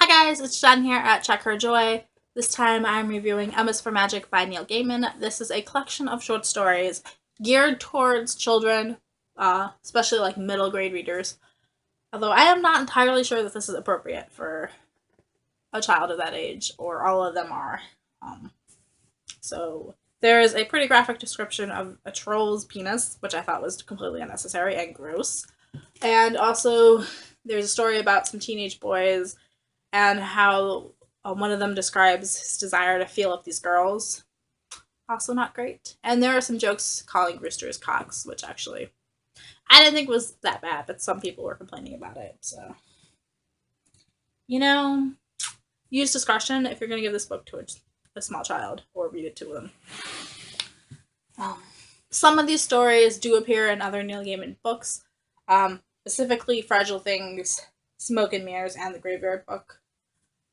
guys, it's Jen here at Check Her Joy. This time I'm reviewing Emma's for Magic by Neil Gaiman. This is a collection of short stories geared towards children, especially like middle grade readers. Although I am not entirely sure that this is appropriate for a child of that age, or all of them are. So there is a pretty graphic description of a troll's penis, which I thought was completely unnecessary and gross. And also there's a story about some teenage boys and how one of them describes his desire to feel up these girls. Also not great. And there are some jokes calling roosters cocks, which actually I didn't think was that bad, but some people were complaining about it. So, use discretion if you're going to give this book to a small child or read it to them. Some of these stories do appear in other Neil Gaiman books, specifically Fragile Things, Smoke and Mirrors, and The Graveyard Book.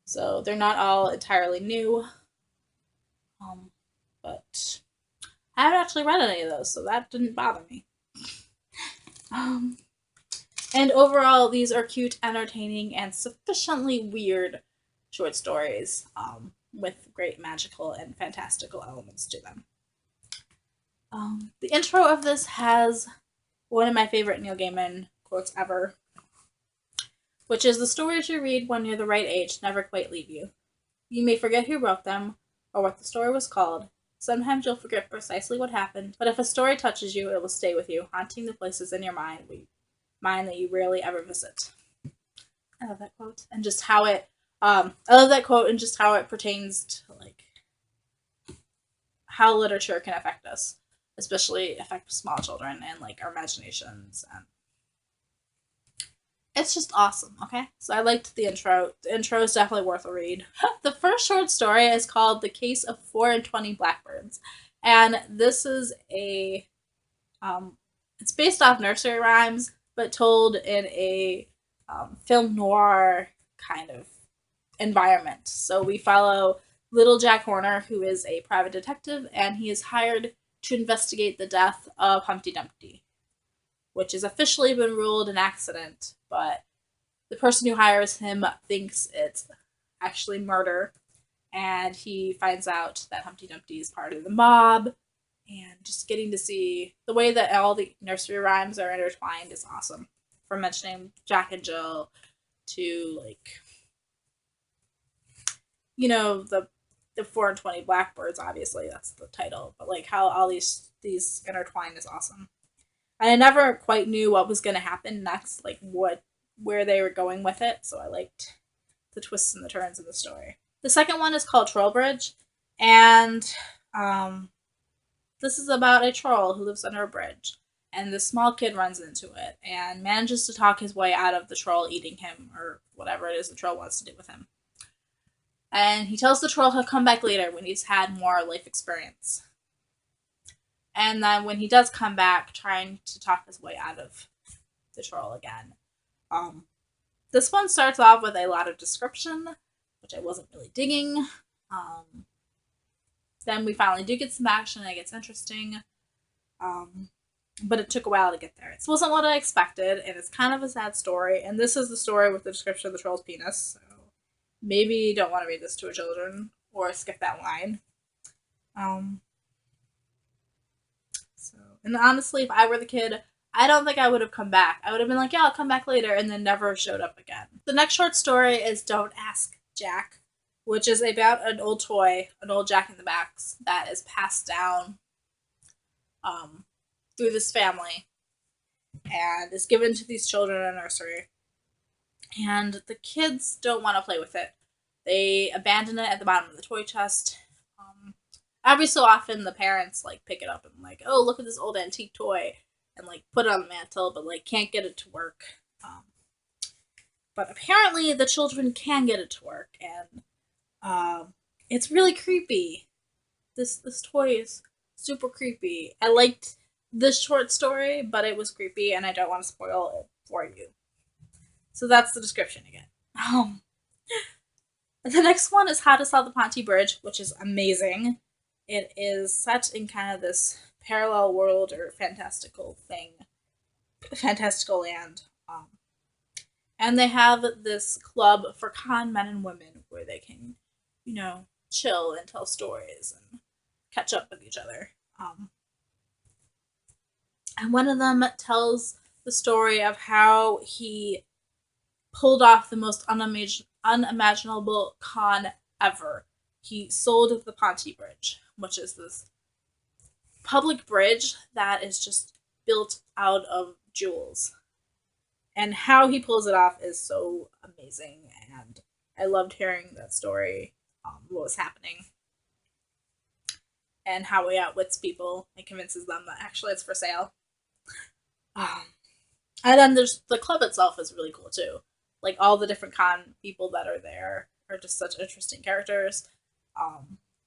So they're not all entirely new. But I haven't actually read any of those, so that didn't bother me. And overall, these are cute, entertaining, and sufficiently weird short stories with great magical and fantastical elements to them. The intro of this has one of my favorite Neil Gaiman quotes ever, which is, "The stories you read when you're the right age never quite leave you. You may forget who wrote them, or what the story was called. Sometimes you'll forget precisely what happened, but if a story touches you, it will stay with you, haunting the places in your mind that you rarely ever visit." I love that quote, and just how it, pertains to, like, how literature can affect us, especially affect small children and, like, our imaginations, and it's just awesome, okay? So I liked the intro. The intro is definitely worth a read. The first short story is called The Case of 420 Blackbirds. And this is it's based off nursery rhymes, but told in a film noir kind of environment. So we follow little Jack Horner, who is a private detective, and he is hired to investigate the death of Humpty Dumpty, which has officially been ruled an accident, but the person who hires him thinks it's actually murder, and he finds out that Humpty Dumpty is part of the mob, and just getting to see the way that all the nursery rhymes are intertwined is awesome. From mentioning Jack and Jill to, like, the 420 Blackbirds, obviously, that's the title, but, like, how all these intertwine is awesome. And I never quite knew what was going to happen next, like where they were going with it, so I liked the twists and the turns in the story. The second one is called Troll Bridge, and this is about a troll who lives under a bridge, and this small kid runs into it and manages to talk his way out of the troll eating him, or whatever it is the troll wants to do with him. And he tells the troll he'll come back later when he's had more life experience. And then when he does come back, trying to talk his way out of the troll again. This one starts off with a lot of description, which I wasn't really digging. Then we finally do get some action, and it gets interesting. But it took a while to get there. It wasn't what I expected, and it's kind of a sad story. And this is the story with the description of the troll's penis. So maybe you don't want to read this to children, or skip that line. And honestly, if I were the kid, I don't think I would have come back. I would have been like, yeah, I'll come back later, and then never showed up again. The next short story is Don't Ask Jack, which is about an old toy, an old Jack in the Box, that is passed down through this family and is given to these children in a nursery. And the kids don't want to play with it. They abandon it at the bottom of the toy chest. Every so often, the parents, like, pick it up and, like, oh, look at this old antique toy, and, like, put it on the mantle, but, like, can't get it to work. But apparently the children can get it to work, and it's really creepy. This toy is super creepy. I liked this short story, but it was creepy, and I don't want to spoil it for you. So that's the description again. The next one is How to Solve the Ponti Bridge, which is amazing. It is set in kind of this parallel world or fantastical land. And they have this club for con men and women where they can, chill and tell stories and catch up with each other. And one of them tells the story of how he pulled off the most unimaginable con ever. He sold the Ponti Bridge, which is this public bridge that is just built out of jewels. And how he pulls it off is so amazing, and I loved hearing that story, what was happening, and how he outwits people and convinces them that actually it's for sale. And then there's the club itself is really cool too. Like all the different con people that are there are just such interesting characters.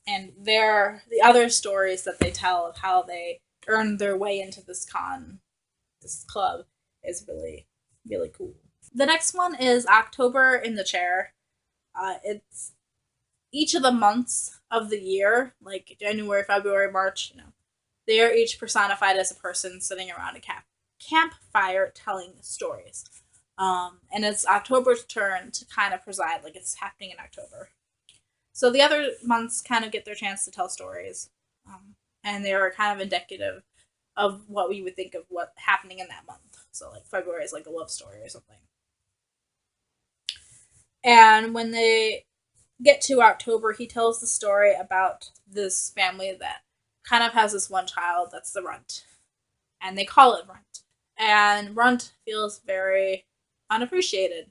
And the other stories that they tell of how they earned their way into this club is really, really cool. The next one is October in the Chair. It's each of the months of the year, like January, February, March, they are each personified as a person sitting around a campfire telling stories. And it's October's turn to kind of preside, like it's happening in October. So the other months kind of get their chance to tell stories, and they are kind of indicative of what we would think of what happening in that month. So like February is like a love story or something. And when they get to October, he tells the story about this family that kind of has this one child that's the runt, and they call it Runt. And Runt feels very unappreciated,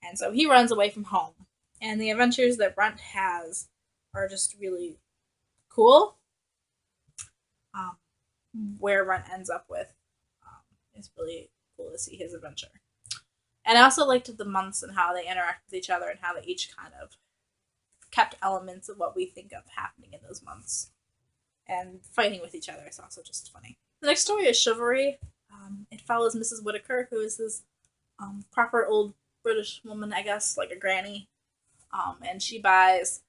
and so he runs away from home. And the adventures that Runt has are just really cool. Um, where Runt ends up with is really cool to see his adventure. And I also liked the months and how they interact with each other and how they each kind of kept elements of what we think of happening in those months. And fighting with each other is also just funny. The next story is Chivalry. It follows Mrs. Whitaker, who is this proper old British woman, I guess, like a granny. And she buys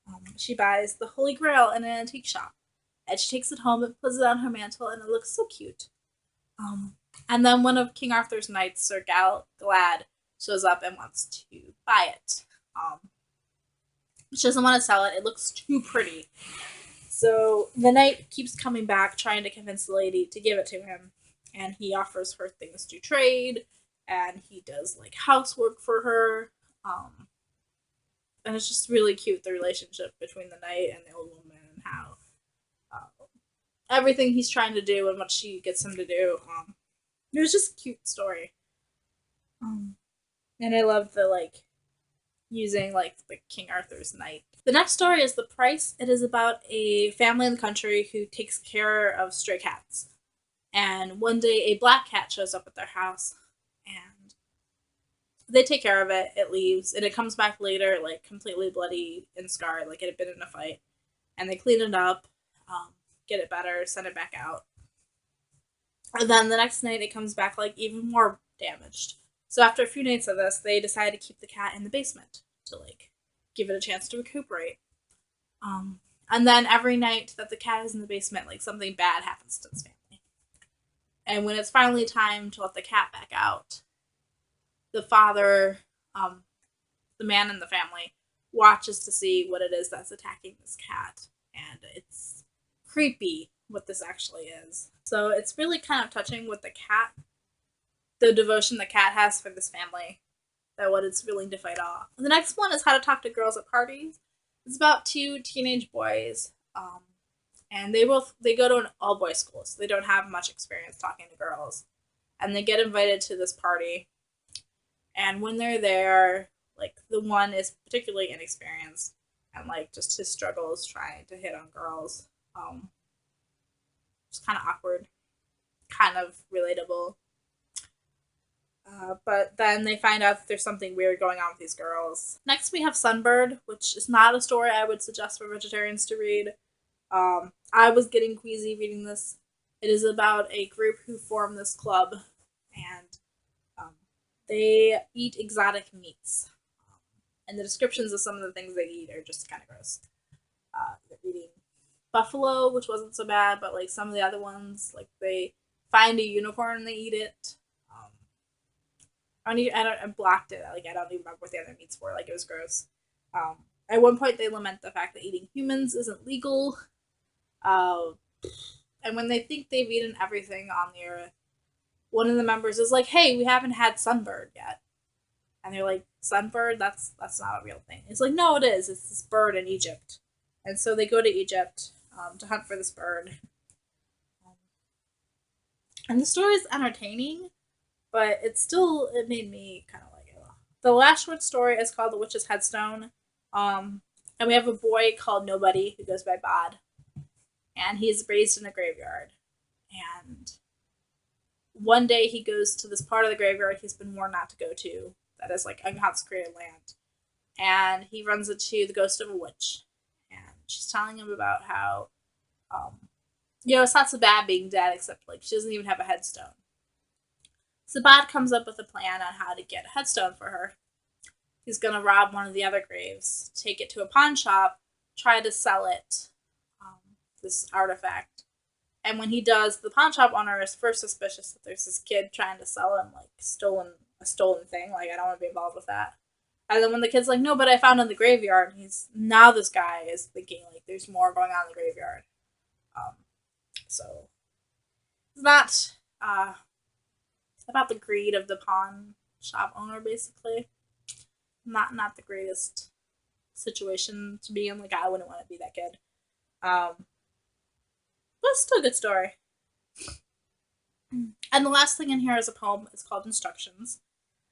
the Holy Grail in an antique shop. And she takes it home and puts it on her mantle, and it looks so cute. And then one of King Arthur's knights, Sir Galad, shows up and wants to buy it. She doesn't want to sell it. It looks too pretty. So the knight keeps coming back, trying to convince the lady to give it to him. And he offers her things to trade, and he does like housework for her. And it's just really cute, the relationship between the knight and the old woman, and how everything he's trying to do and what she gets him to do. It was just a cute story. And I love the using the King Arthur's knight. The next story is The Price. It is about a family in the country who takes care of stray cats. And one day a black cat shows up at their house, and they take care of it. It leaves, and it comes back later, completely bloody and scarred, like it had been in a fight. And they clean it up, get it better, send it back out. And then the next night, it comes back even more damaged. So after a few nights of this, they decide to keep the cat in the basement to give it a chance to recuperate. And then every night that the cat is in the basement, something bad happens to this family. And when it's finally time to let the cat back out, the father, the man in the family, watches to see what it is that's attacking this cat. And it's creepy what this actually is. So it's really kind of touching with the devotion the cat has for this family, that what it's willing to fight off. The next one is How to Talk to Girls at Parties. It's about two teenage boys, and they go to an all-boys school, so they don't have much experience talking to girls. And they get invited to this party, and when they're there, the one is particularly inexperienced, and just his struggles trying to hit on girls. It's kind of awkward, kind of relatable. But then they find out that there's something weird going on with these girls. Next, we have Sunbird, which is not a story I would suggest for vegetarians to read. I was getting queasy reading this. It is about a group who form this club, and they eat exotic meats. And the descriptions of some of the things they eat are just kind of gross. They're eating buffalo, which wasn't so bad, but some of the other ones, they find a unicorn and they eat it. I blocked it. Like, I don't even remember what the other meats were. Like, it was gross. At one point, they lament the fact that eating humans isn't legal. Uh, and when they think they've eaten everything on the earth, one of the members is like, "Hey, we haven't had Sunbird yet." And they're like, "Sunbird? That's not a real thing." It's like, "No, it is. It's this bird in Egypt." And so they go to Egypt to hunt for this bird. And the story is entertaining, but it made me kind of like it. The last short story is called The Witch's Headstone. And we have a boy called Nobody who goes by Bod, and he's raised in a graveyard. And one day he goes to this part of the graveyard he's been warned not to go to, that is like unconsecrated land. And he runs into the ghost of a witch. And she's telling him about how, it's not so bad being dead, except like she doesn't even have a headstone. So Bod comes up with a plan on how to get a headstone for her. He's gonna rob one of the other graves, take it to a pawn shop, try to sell it, this artifact. And when he does, the pawn shop owner is first suspicious that there's this kid trying to sell him like a stolen thing. Like, I don't want to be involved with that. And then when the kid's like, "No, but I found it in the graveyard," now this guy is thinking like there's more going on in the graveyard. So it's not about the greed of the pawn shop owner, basically. Not the greatest situation to be in. Like, I wouldn't want to be that kid. But it's still a good story. And the last thing in here is a poem. It's called Instructions.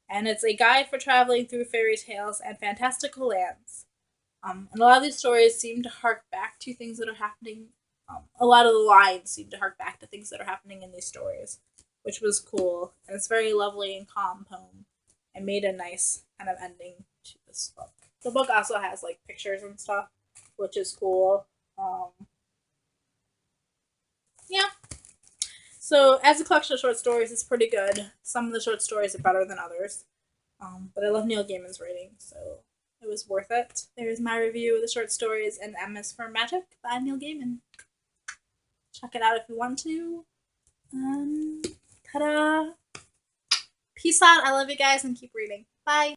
And it's a guide for traveling through fairy tales and fantastical lands. And a lot of these stories seem to hark back to things that are happening. A lot of the lines seem to hark back to things that are happening in these stories, which was cool. And it's a very lovely and calm poem, and made a nice kind of ending to this book. The book also has like pictures and stuff, which is cool. Yeah. So as a collection of short stories, it's pretty good. Some of the short stories are better than others. But I love Neil Gaiman's writing, so it was worth it. There's my review of the short stories and M is for Magic by Neil Gaiman. Check it out if you want to. Ta-da! Peace out. I love you guys, and keep reading. Bye.